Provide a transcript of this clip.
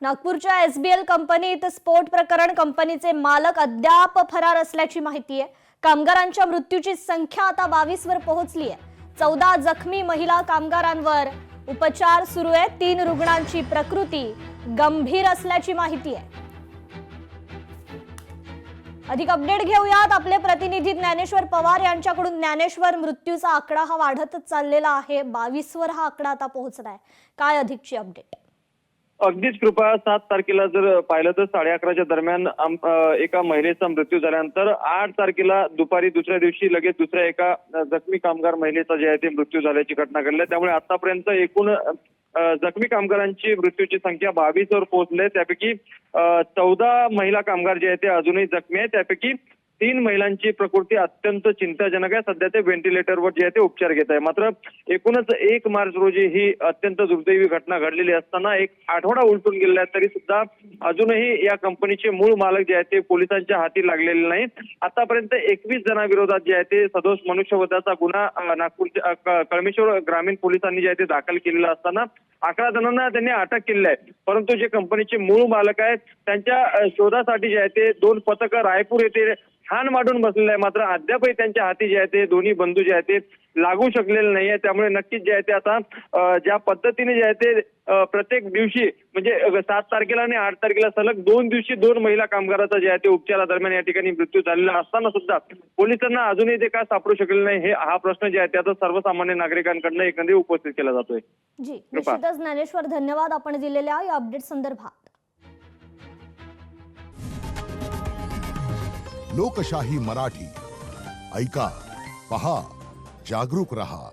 नागपूरच्या एसबीएल कंपनीत स्फोट प्रकरण कंपनीचे मालक अद्याप फरार असल्याची माहिती आहे। कामगारांच्या मृत्यूची संख्या आता 22 वर पोहोचली आहे। 14 जखमी महिला कामगारांवर उपचार सुरू आहे। 3 रुग्णांची प्रकृती गंभीर असल्याची माहिती आहे। अधिक अपडेट घेऊयात आपले प्रतिनिधी ज्ञानेश्वर पवार यांच्याकडून। ज्ञानेश्वर, मृत्यूचा आकडा हा वाढतच चाललेला आहे, 22 वर हा आकडा आता पोहोचलाय, काय अधिकची अपडेट? अगदीच कृपा 7 तारखेला जर पाहिलं तर 11:30च्या दरम्यान एका महिलेचा मृत्यू झाल्यानंतर 8 तारखेला दुपारी दुसऱ्या दिवशी लगेच दुसऱ्या एका जखमी कामगार महिलेचा जे आहे ते मृत्यू झाल्याची घटना घडली। त्यामुळे आतापर्यंत एकूण जखमी कामगारांची मृत्यूची संख्या 22 वर पोहोचली। त्यापैकी 14 महिला कामगार जे आहेत ते अजूनही जखमी आहेत। त्यापैकी 3 महिलांची प्रकृती अत्यंत चिंताजनक आहे। सध्या ते व्हेंटिलेटरवर जे आहे ते उपचार घेत आहे। मात्र एकूणच 1 मार्च रोजी ही अत्यंत दुर्दैवी घटना घडलेली असताना एक आठवडा उलटून गेलेला आहे, तरी सुद्धा अजूनही या कंपनीचे मूळ मालक जे आहेत ते पोलिसांच्या हाती लागलेले नाहीत। आतापर्यंत 21 जणांविरोधात जे आहे ते सदोष मनुष्यवधाचा गुन्हा नागपूरच्या कळमेश्वर ग्रामीण पोलिसांनी जे आहे ते दाखल केलेला असताना 11 जणांना त्यांनी अटक केली आहे। परंतु जे कंपनीचे मूळ मालक आहेत त्यांच्या शोधासाठी जे आहे ते 2 पथकं रायपूर येथे ठाण मांडून बसलेले आहे। मात्र अद्यापही त्यांच्या हाती जे आहे ते दोन्ही बंधू जे आहे ते लागू शकलेले नाही आहे। त्यामुळे नक्कीच जे आहे ते आता ज्या पद्धतीने जे आहे ते प्रत्येक दिवशी म्हणजे 7 तारखेला आणि 8 तारखेला सलग 2 दिवशी 2 महिला कामगाराचा जे आहे ते उपचारादरम्यान या ठिकाणी मृत्यू झालेला असताना सुद्धा पोलिसांना अजूनही ते का सापडू शकले नाही, हा प्रश्न जे आहे ते आता सर्वसामान्य नागरिकांकडून एकंदरीत उपस्थित केला जातोय। जी, निश्चितच ज्ञानेश्वर, धन्यवाद आपण दिलेल्या या अपडेट संदर्भात। लोकशाही मराठी ऐका, पहा, जागरूक रहा।